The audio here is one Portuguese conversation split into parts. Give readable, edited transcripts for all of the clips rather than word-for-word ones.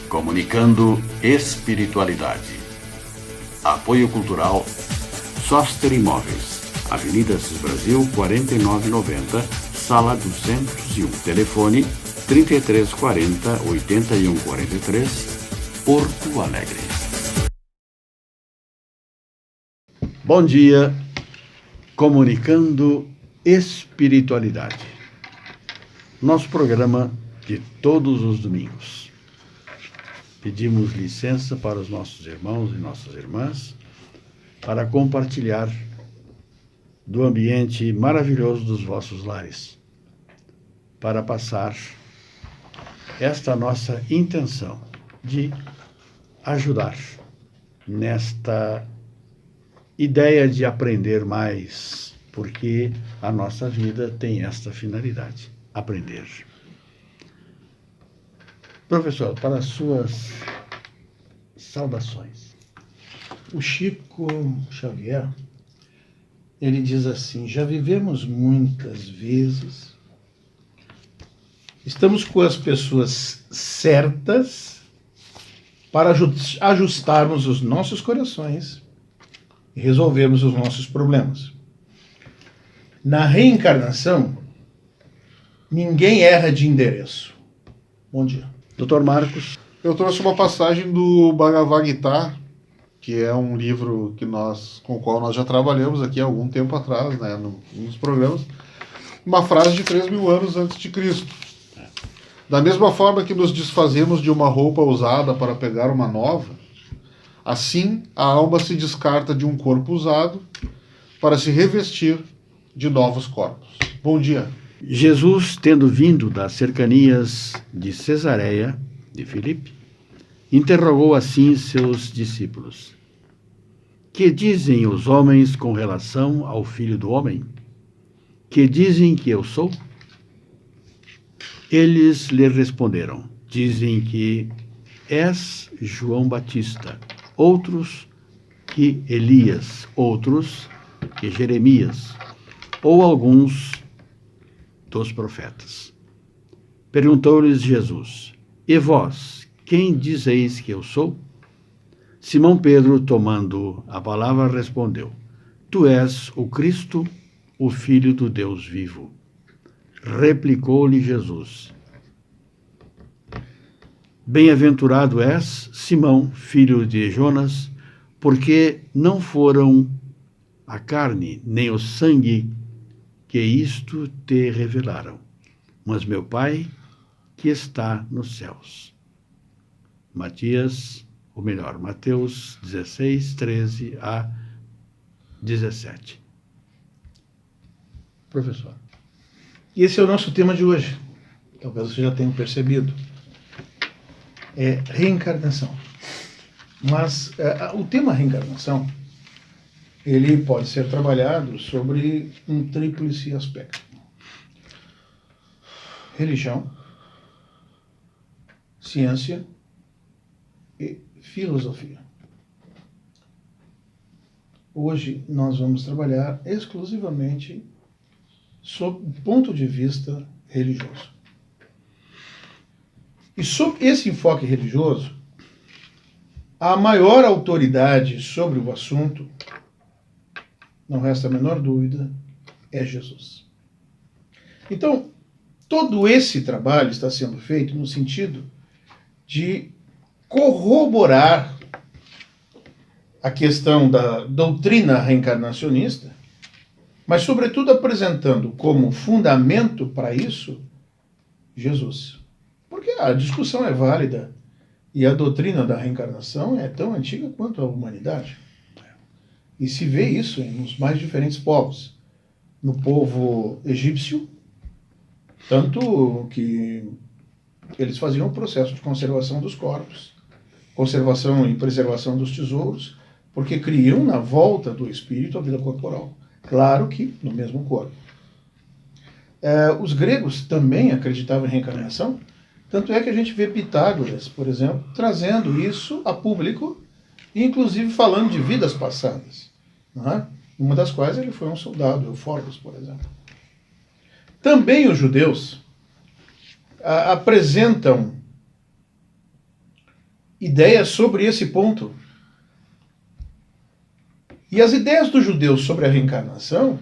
Comunicando espiritualidade. Apoio Cultural Soster Imóveis, Avenida Assis Brasil, 4990, Sala 201. Telefone 3340 8143, Porto Alegre. Bom dia, comunicando espiritualidade. Nosso programa de todos os domingos. Pedimos licença para os nossos irmãos e nossas irmãs para compartilhar do ambiente maravilhoso dos vossos lares, para passar esta nossa intenção de ajudar nesta ideia de aprender mais, porque a nossa vida tem esta finalidade, aprender. Professor, para as suas saudações. O Chico Xavier, ele diz assim: já vivemos muitas vezes, estamos com as pessoas certas para ajustarmos os nossos corações e resolvermos os nossos problemas. Na reencarnação, ninguém erra de endereço. Bom dia. Dr. Marcos. Eu trouxe uma passagem do Bhagavad Gita, que é um livro com o qual nós já trabalhamos aqui há algum tempo atrás, né, nos programas, uma frase de 3.000 anos antes de Cristo. Da mesma forma que nos desfazemos de uma roupa usada para pegar uma nova, assim a alma se descarta de um corpo usado para se revestir de novos corpos. Bom dia. Jesus, tendo vindo das cercanias de Cesareia de Filipe, interrogou assim seus discípulos: que dizem os homens com relação ao Filho do Homem? Que dizem que eu sou? Eles lhe responderam: dizem que és João Batista, outros que Elias, outros que Jeremias, ou alguns dos profetas. Perguntou-lhes Jesus: e vós, quem dizeis que eu sou? Simão Pedro, tomando a palavra, respondeu: tu és o Cristo, o Filho do Deus vivo. Replicou-lhe Jesus: bem-aventurado és, Simão, filho de Jonas, porque não foram a carne nem o sangue que isto te revelaram, mas meu Pai que está nos céus. Mateus 16, 13 a 17. Professor. E esse é o nosso tema de hoje. Talvez você já tenha percebido. É reencarnação. Mas o tema reencarnação, ele pode ser trabalhado sobre um tríplice aspecto: religião, ciência e filosofia. Hoje nós vamos trabalhar exclusivamente sob o ponto de vista religioso. E sob esse enfoque religioso, a maior autoridade sobre o assunto, não resta a menor dúvida, é Jesus. Então, todo esse trabalho está sendo feito no sentido de corroborar a questão da doutrina reencarnacionista, mas, sobretudo, apresentando como fundamento para isso Jesus. Porque a discussão é válida e a doutrina da reencarnação é tão antiga quanto a humanidade. E se vê isso nos mais diferentes povos. No povo egípcio, tanto que eles faziam um processo de conservação dos corpos, conservação e preservação dos tesouros, porque criam na volta do espírito a vida corporal. Claro que no mesmo corpo. Os gregos também acreditavam em reencarnação, tanto é que a gente vê Pitágoras, por exemplo, trazendo isso a público, inclusive falando de vidas passadas, não é? Uma das quais ele foi um soldado, Eufórbos, por exemplo. Também os judeus apresentam ideias sobre esse ponto. E as ideias dos judeus sobre a reencarnação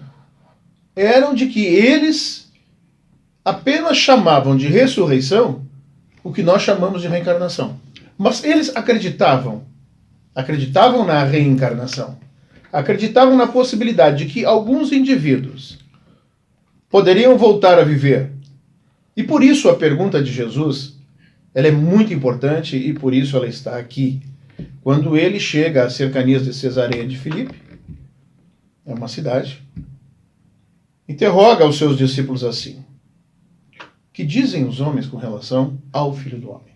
eram de que eles apenas chamavam de ressurreição o que nós chamamos de reencarnação. Mas eles acreditavam na reencarnação. Acreditavam na possibilidade de que alguns indivíduos poderiam voltar a viver. E por isso a pergunta de Jesus, ela é muito importante e por isso ela está aqui. Quando ele chega às cercanias de Cesareia de Filipe, é uma cidade, interroga os seus discípulos assim: que dizem os homens com relação ao Filho do Homem?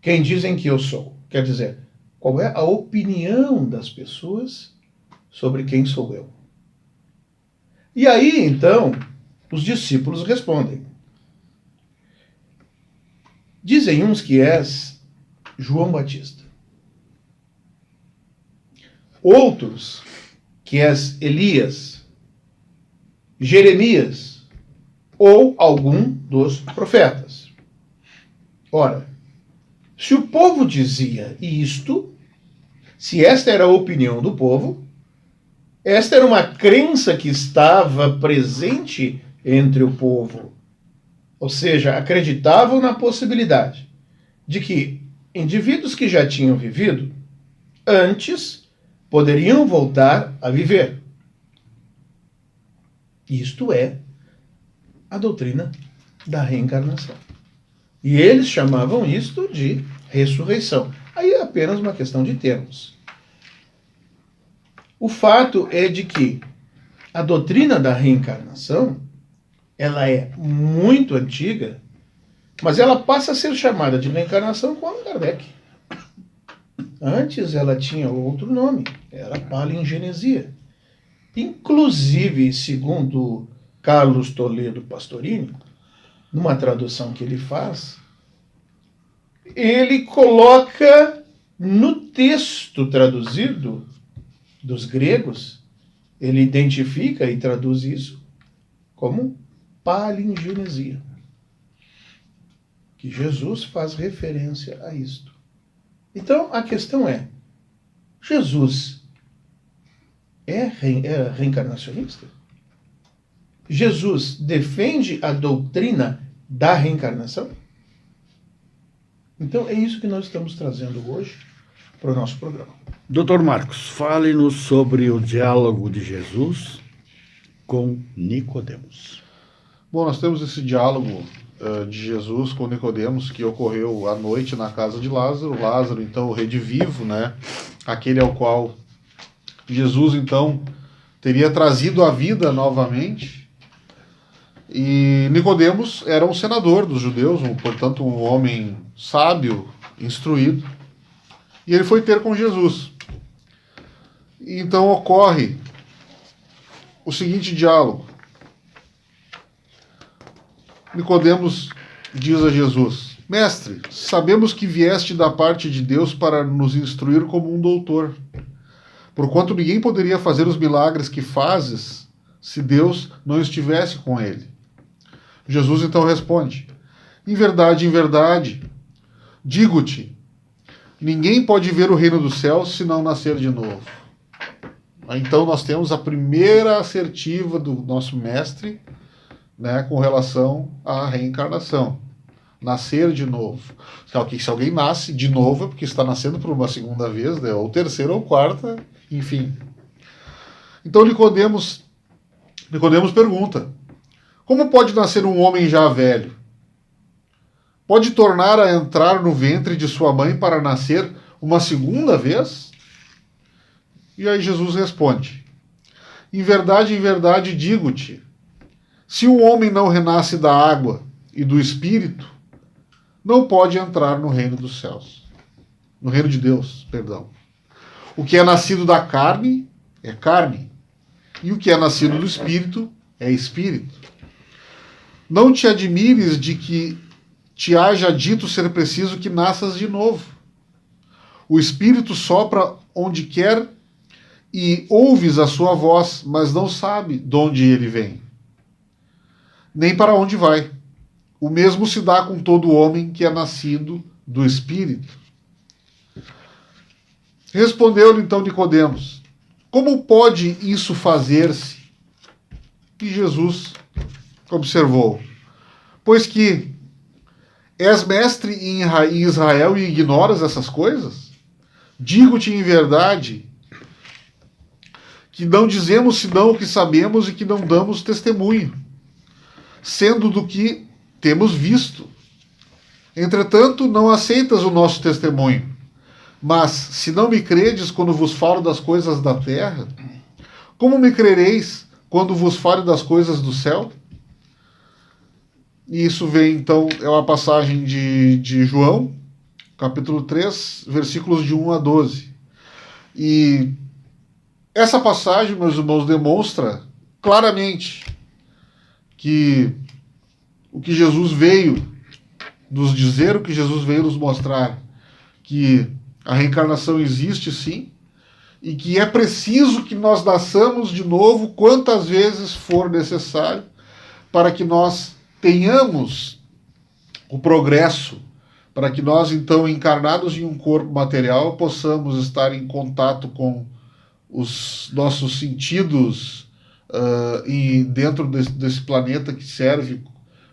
Quem dizem que eu sou? Quer dizer, qual é a opinião das pessoas sobre quem sou eu? E aí, então, os discípulos respondem: dizem uns que és João Batista, outros que és Elias, Jeremias ou algum dos profetas. Ora, se o povo dizia isto, se esta era a opinião do povo, esta era uma crença que estava presente entre o povo. Ou seja, acreditavam na possibilidade de que indivíduos que já tinham vivido antes poderiam voltar a viver. Isto é a doutrina da reencarnação. E eles chamavam isto de ressurreição. Aí é apenas uma questão de termos. O fato é de que a doutrina da reencarnação, ela é muito antiga, mas ela passa a ser chamada de reencarnação com Allan Kardec. Antes ela tinha outro nome, era palingenesia. Inclusive, segundo Carlos Toledo Pastorini, numa tradução que ele faz, ele coloca no texto traduzido dos gregos, ele identifica e traduz isso como palingenesia. Que Jesus faz referência a isto. Então, a questão é, Jesus é reencarnacionista? Jesus defende a doutrina da reencarnação? Então, é isso que nós estamos trazendo hoje para o nosso programa. Dr. Marcos, fale-nos sobre o diálogo de Jesus com Nicodemos. Bom, nós temos esse diálogo de Jesus com Nicodemos que ocorreu à noite na casa de Lázaro. Lázaro, então, o redivivo, né? Aquele ao qual Jesus, então, teria trazido a vida novamente. E Nicodemos era um senador dos judeus, portanto, um homem sábio, instruído. E ele foi ter com Jesus. E então ocorre o seguinte diálogo. Nicodemos diz a Jesus: Mestre, sabemos que vieste da parte de Deus para nos instruir como um doutor, porquanto ninguém poderia fazer os milagres que fazes se Deus não estivesse com ele. Jesus então responde: em verdade, digo-te, ninguém pode ver o reino dos céus se não nascer de novo. Então nós temos a primeira assertiva do nosso mestre, né, com relação à reencarnação. Nascer de novo. Se alguém nasce de novo é porque está nascendo por uma segunda vez, né, ou terceira ou quarta, enfim. Então Nicodemos pergunta: como pode nascer um homem já velho? Pode tornar a entrar no ventre de sua mãe para nascer uma segunda vez? E aí Jesus responde: em verdade, digo-te, se um homem não renasce da água e do Espírito, não pode entrar no reino dos céus. No reino de Deus, perdão. O que é nascido da carne é carne, e o que é nascido do Espírito é Espírito. Não te admires de que te haja dito ser preciso que nasças de novo. O Espírito sopra onde quer e ouves a sua voz, mas não sabe de onde ele vem, nem para onde vai. O mesmo se dá com todo homem que é nascido do Espírito. Respondeu-lhe então Nicodemos: como pode isso fazer-se? E Jesus observou: pois que és mestre em Israel e ignoras essas coisas? Digo-te em verdade que não dizemos senão o que sabemos e que não damos testemunho, sendo do que temos visto. Entretanto, não aceitas o nosso testemunho. Mas, se não me credes quando vos falo das coisas da terra, como me crereis quando vos falo das coisas do céu? E isso vem, então, é uma passagem de João, capítulo 3, versículos de 1 a 12. E essa passagem, meus irmãos, demonstra claramente que o que Jesus veio nos dizer, o que Jesus veio nos mostrar, que a reencarnação existe sim, e que é preciso que nós nasçamos de novo quantas vezes for necessário para que nós tenhamos o progresso, para que nós, então, encarnados em um corpo material, possamos estar em contato com os nossos sentidos e dentro desse planeta que serve,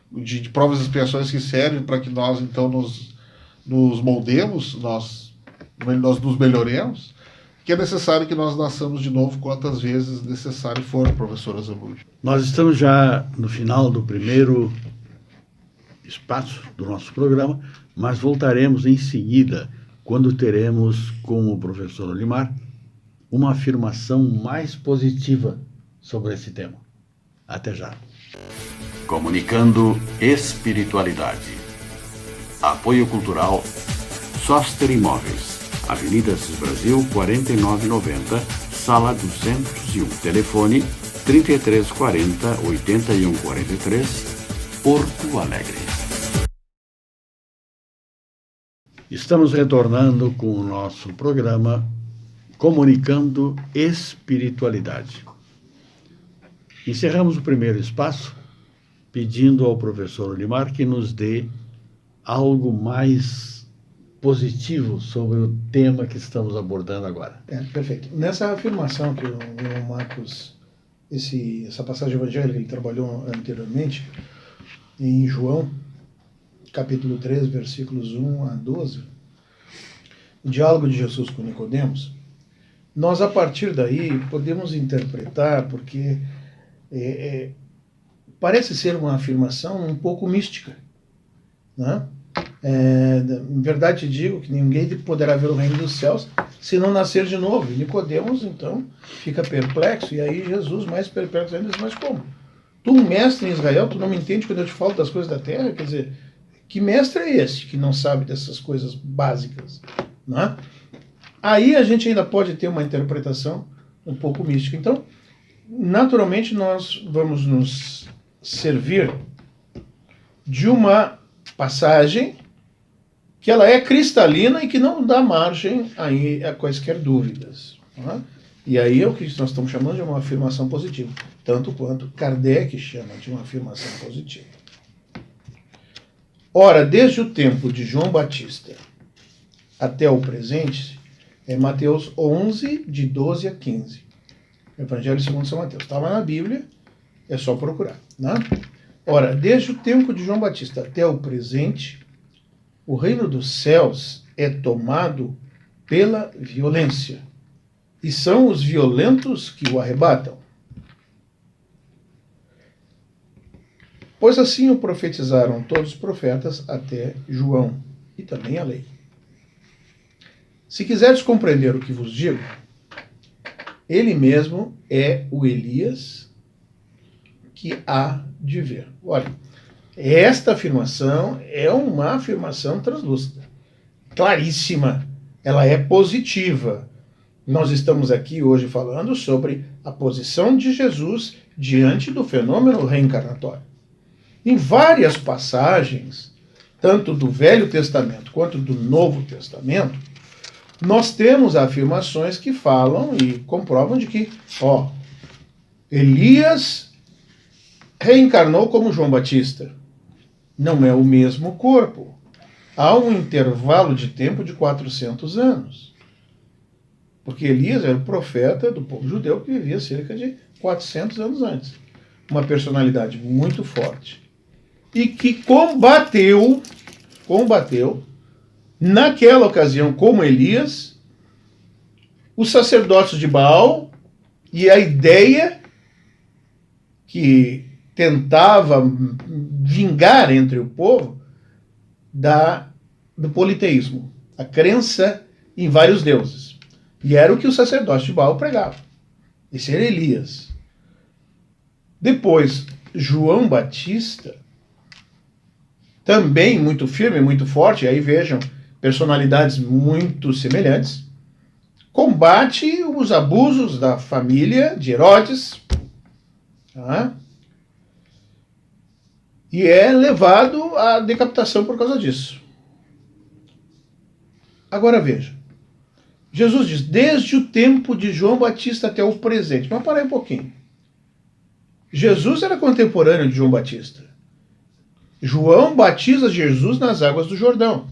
de provas e expiações que servem para que nós, então, nos moldemos, nós nos melhoremos, que é necessário que nós nasçamos de novo quantas vezes necessário for, professor Azambuja. Nós estamos já no final do primeiro espaço do nosso programa, mas voltaremos em seguida, quando teremos com o professor Olimar uma afirmação mais positiva sobre esse tema. Até já. Comunicando espiritualidade. Apoio Cultural Soster Imóveis, Avenida Assis Brasil, 4990, Sala 201. Telefone 3340 8143, Porto Alegre. Estamos retornando com o nosso programa Comunicando Espiritualidade. Encerramos o primeiro espaço pedindo ao professor Olimar que nos dê algo mais positivo sobre o tema que estamos abordando agora. Perfeito. Nessa afirmação que o Marcos, essa passagem evangélica, ele trabalhou anteriormente, em João, capítulo 3, versículos 1 a 12, o diálogo de Jesus com Nicodemos, nós, a partir daí, podemos interpretar, porque parece ser uma afirmação um pouco mística, né? Em verdade digo que ninguém poderá ver o reino dos céus se não nascer de novo. E Nicodemos, então, fica perplexo, e aí Jesus, mais perplexo ainda, diz: mas como? Tu, um mestre em Israel, tu não me entende quando eu te falo das coisas da terra? Quer dizer, que mestre é esse que não sabe dessas coisas básicas, né? Aí a gente ainda pode ter uma interpretação um pouco mística. Então, naturalmente, nós vamos nos servir de uma passagem que ela é cristalina e que não dá margem a quaisquer dúvidas, né? E aí é o que nós estamos chamando de uma afirmação positiva, tanto quanto Kardec chama de uma afirmação positiva. Ora, desde o tempo de João Batista até o presente, é Mateus 11, de 12 a 15. Evangelho segundo São Mateus. Estava na Bíblia, é só procurar, né? Ora, desde o tempo de João Batista até o presente, o reino dos céus é tomado pela violência, e são os violentos que o arrebatam. Pois assim o profetizaram todos os profetas até João, e também a lei. Se quiseres compreender o que vos digo, ele mesmo é o Elias que há de vir. Olha, esta afirmação é uma afirmação translúcida, claríssima, ela é positiva. Nós estamos aqui hoje falando sobre a posição de Jesus diante do fenômeno reencarnatório. Em várias passagens, tanto do Velho Testamento quanto do Novo Testamento, nós temos afirmações que falam e comprovam de que, Elias reencarnou como João Batista. Não é o mesmo corpo. Há um intervalo de tempo de 400 anos. Porque Elias era o profeta do povo judeu que vivia cerca de 400 anos antes. Uma personalidade muito forte. E que combateu, naquela ocasião, como Elias, os sacerdotes de Baal e a ideia que tentava vingar entre o povo do politeísmo, a crença em vários deuses. E era o que os sacerdotes de Baal pregavam. Esse era Elias. Depois, João Batista, também muito firme, muito forte, aí vejam, personalidades muito semelhantes, combate os abusos da família de Herodes, tá? E é levado à decapitação por causa disso. Agora veja, Jesus diz, desde o tempo de João Batista até o presente. Mas para aí um pouquinho. Jesus era contemporâneo de João Batista. João batiza Jesus nas águas do Jordão.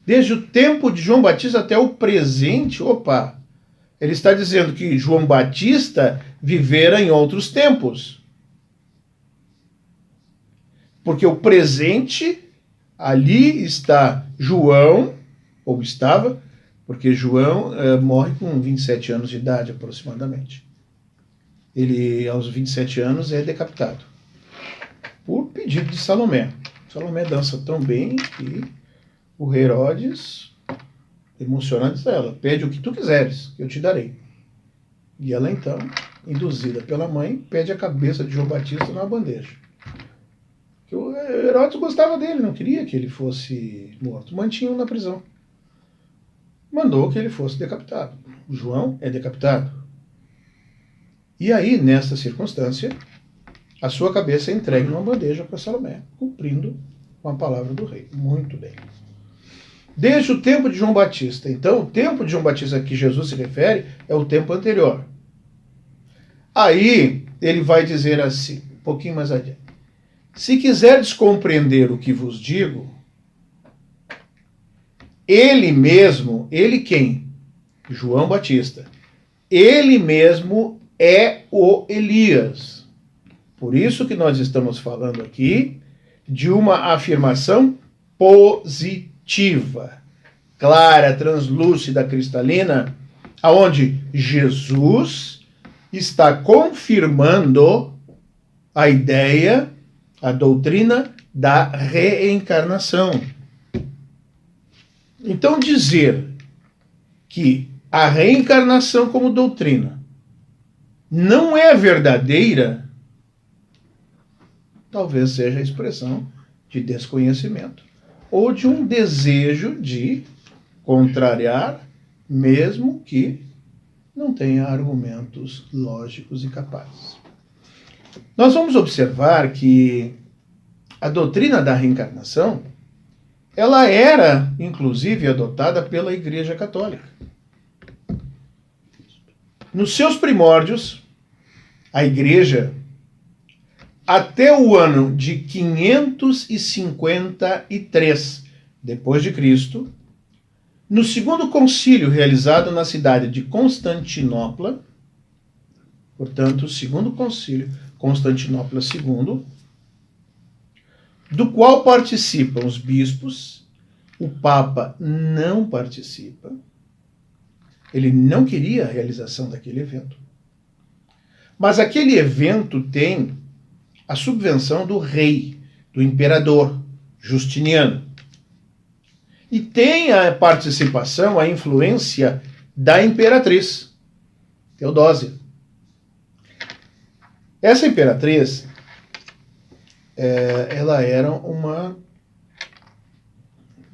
Desde o tempo de João Batista até o presente, ele está dizendo que João Batista vivera em outros tempos. Porque o presente, ali está João, ou estava, porque João morre com 27 anos de idade aproximadamente. Ele, aos 27 anos, é decapitado. Por pedido de Salomé. Salomé dança tão bem que o rei Herodes, emocionado, diz a ela, pede o que tu quiseres, que eu te darei. E ela então, induzida pela mãe, pede a cabeça de João Batista numa bandeja. Que o Herodes gostava dele, não queria que ele fosse morto. Mantinha-o na prisão. Mandou que ele fosse decapitado. O João é decapitado. E aí, nesta circunstância, a sua cabeça é entregue numa bandeja para Salomé, cumprindo com a palavra do rei. Muito bem. Desde o tempo de João Batista. Então, o tempo de João Batista a que Jesus se refere é o tempo anterior. Aí, ele vai dizer assim, um pouquinho mais adiante. Se quiserdes compreender o que vos digo, ele mesmo, ele quem? João Batista. Ele mesmo é o Elias. Por isso que nós estamos falando aqui de uma afirmação positiva, clara, translúcida, cristalina, aonde Jesus está confirmando a ideia, a doutrina da reencarnação. Então, dizer que a reencarnação como doutrina não é verdadeira, talvez seja a expressão de desconhecimento ou de um desejo de contrariar, mesmo que não tenha argumentos lógicos e capazes. Nós vamos observar que a doutrina da reencarnação, ela era, inclusive, adotada pela Igreja Católica. Nos seus primórdios, a Igreja, até o ano de 553 depois de Cristo, no segundo concílio realizado na cidade de Constantinopla, portanto, o segundo concílio, Constantinopla II, do qual participam os bispos, o Papa não participa, ele não queria a realização daquele evento. Mas aquele evento tem a subvenção do rei, do imperador Justiniano. E tem a participação, a influência da imperatriz, Teodósia. Essa imperatriz, ela era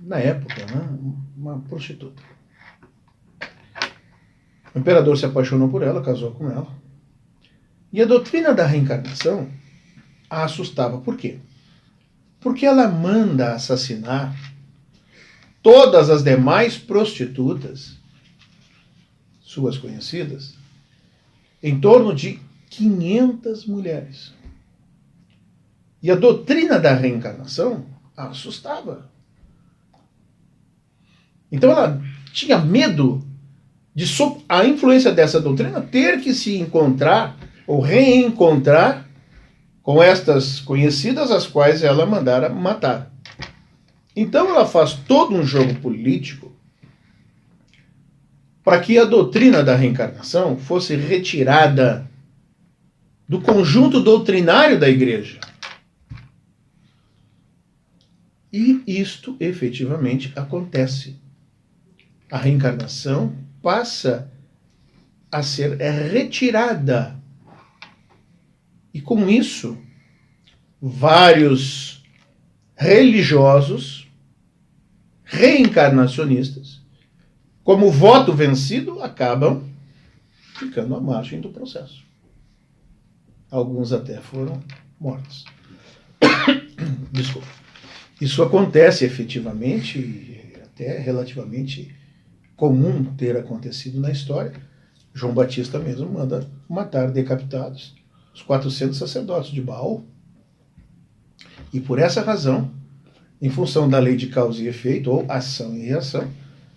na época, uma prostituta. O imperador se apaixonou por ela, casou com ela. E a doutrina da reencarnação a assustava. Por quê? Porque ela manda assassinar todas as demais prostitutas, suas conhecidas, em torno de 500 mulheres. E a doutrina da reencarnação a assustava. Então ela tinha medo a influência dessa doutrina ter que se encontrar ou reencontrar com estas conhecidas, as quais ela mandara matar. Então ela faz todo um jogo político para que a doutrina da reencarnação fosse retirada do conjunto doutrinário da igreja. E isto efetivamente acontece. A reencarnação passa a ser retirada. E com isso, vários religiosos reencarnacionistas, como voto vencido, acabam ficando à margem do processo. Alguns até foram mortos. Desculpa. Isso acontece efetivamente, e até relativamente comum ter acontecido na história. João Batista mesmo manda matar decapitados os 400 sacerdotes de Baal. E por essa razão, em função da lei de causa e efeito, ou ação e reação,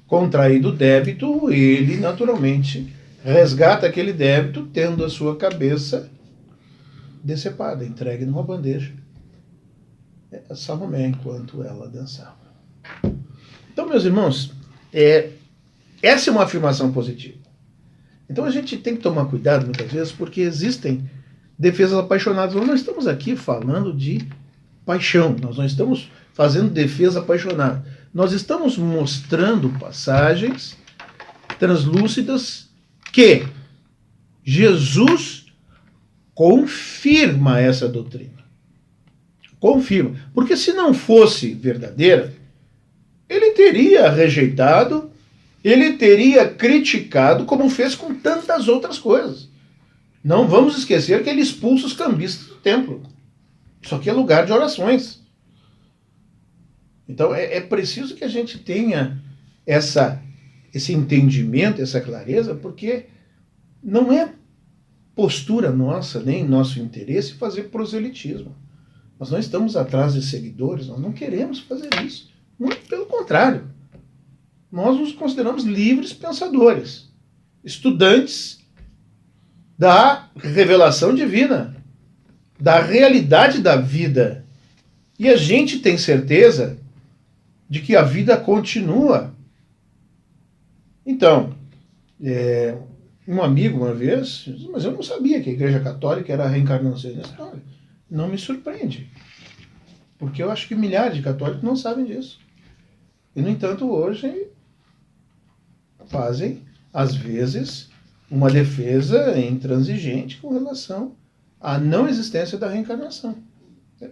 contraído o débito, ele naturalmente resgata aquele débito, tendo a sua cabeça decepada, entregue numa bandeja a Salomé enquanto ela dançava. Então, meus irmãos, essa é uma afirmação positiva. Então a gente tem que tomar cuidado muitas vezes, porque existem defesas apaixonadas. Nós não estamos aqui falando de paixão, nós não estamos fazendo defesa apaixonada. Nós estamos mostrando passagens translúcidas que Jesus confirma essa doutrina. Confirma. Porque se não fosse verdadeira, ele teria rejeitado, ele teria criticado, como fez com tantas outras coisas. Não vamos esquecer que ele expulsa os cambistas do templo. Isso aqui é lugar de orações. Então é preciso que a gente tenha esse entendimento, essa clareza, porque não é postura nossa, nem nosso interesse fazer proselitismo. Nós não estamos atrás de seguidores, nós não queremos fazer isso. Muito pelo contrário. Nós nos consideramos livres pensadores, estudantes da revelação divina, da realidade da vida. E a gente tem certeza de que a vida continua. Então, um amigo uma vez disse, mas eu não sabia que a Igreja Católica era reencarnacionista. Não me surpreende, porque eu acho que milhares de católicos não sabem disso. E, no entanto, hoje fazem, às vezes, uma defesa intransigente com relação à não existência da reencarnação.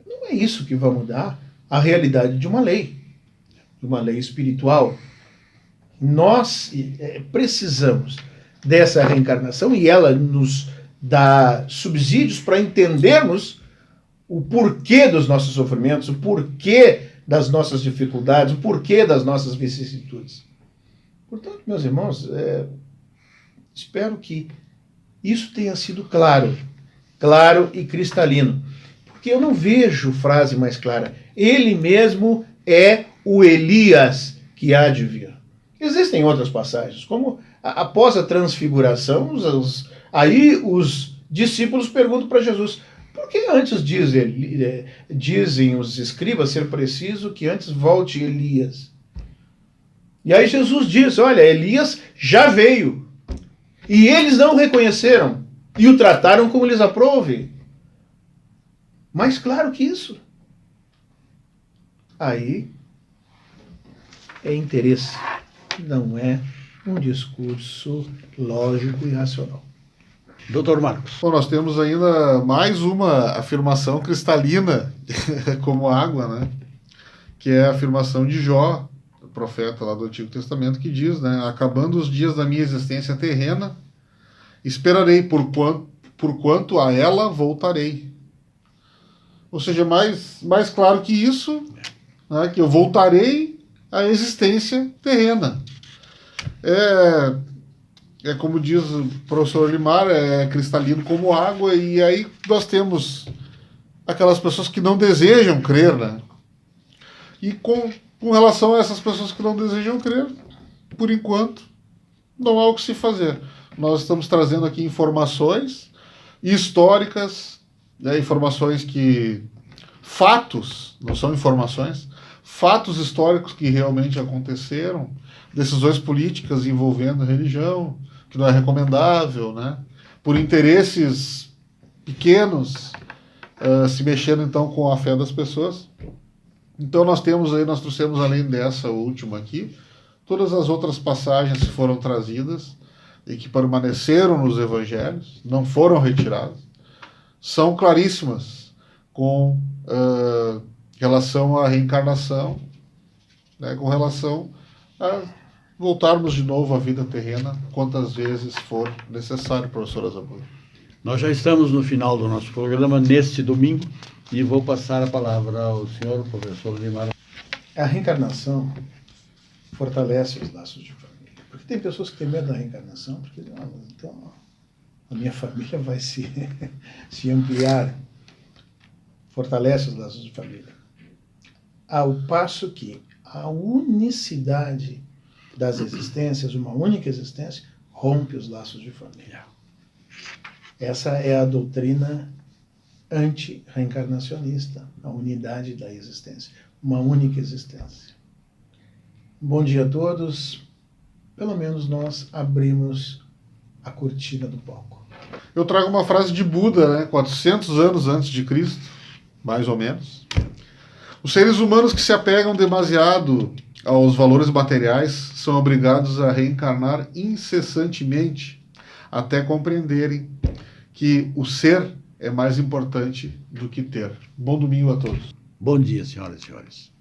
Não é isso que vai mudar a realidade de uma lei espiritual. Nós precisamos dessa reencarnação e ela nos dá subsídios para entendermos o porquê dos nossos sofrimentos, o porquê das nossas dificuldades, o porquê das nossas vicissitudes. Portanto, meus irmãos, espero que isso tenha sido claro e cristalino, porque eu não vejo frase mais clara. Ele mesmo é o Elias que há de vir. Existem outras passagens, como após a transfiguração, aí os discípulos perguntam para Jesus, por que antes dizem os escribas ser preciso que antes volte Elias? E aí Jesus diz, olha, Elias já veio. E eles não o reconheceram e o trataram como lhes aprouve. Mais claro que isso. Aí é interesse, não é um discurso lógico e racional. Doutor Marcos. Bom, nós temos ainda mais uma afirmação cristalina, como água, né? Que é a afirmação de Jó, o profeta lá do Antigo Testamento, que diz, né? Acabando os dias da minha existência terrena, esperarei por quanto a ela voltarei. Ou seja, mais claro que isso, né? Que eu voltarei à existência terrena. É como diz o professor Limar, é cristalino como água, e aí nós temos aquelas pessoas que não desejam crer, né? E com relação a essas pessoas que não desejam crer, por enquanto, não há o que se fazer. Nós estamos trazendo aqui informações históricas, né, informações que... fatos, não são informações, fatos históricos que realmente aconteceram, decisões políticas envolvendo religião, que não é recomendável, né? Por interesses pequenos, se mexendo então com a fé das pessoas. Então nós trouxemos além dessa última aqui, todas as outras passagens que foram trazidas e que permaneceram nos evangelhos, não foram retiradas, são claríssimas com relação à reencarnação, né, com relação a voltarmos de novo à vida terrena quantas vezes for necessário, professora Zambujo. Nós já estamos no final do nosso programa neste domingo e vou passar a palavra ao senhor professor Limar. A reencarnação fortalece os laços de família. Porque tem pessoas que têm medo da reencarnação, porque então a minha família vai se ampliar. Fortalece os laços de família. Ao passo que a unicidade das existências, uma única existência, rompe os laços de família. Essa é a doutrina anti-reencarnacionista, a unidade da existência, uma única existência. Bom dia a todos. Pelo menos nós abrimos a cortina do palco. Eu trago uma frase de Buda, né, 400 anos antes de Cristo, mais ou menos. Os seres humanos que se apegam demasiado aos valores materiais são obrigados a reencarnar incessantemente até compreenderem que o ser é mais importante do que ter. Bom domingo a todos. Bom dia, senhoras e senhores.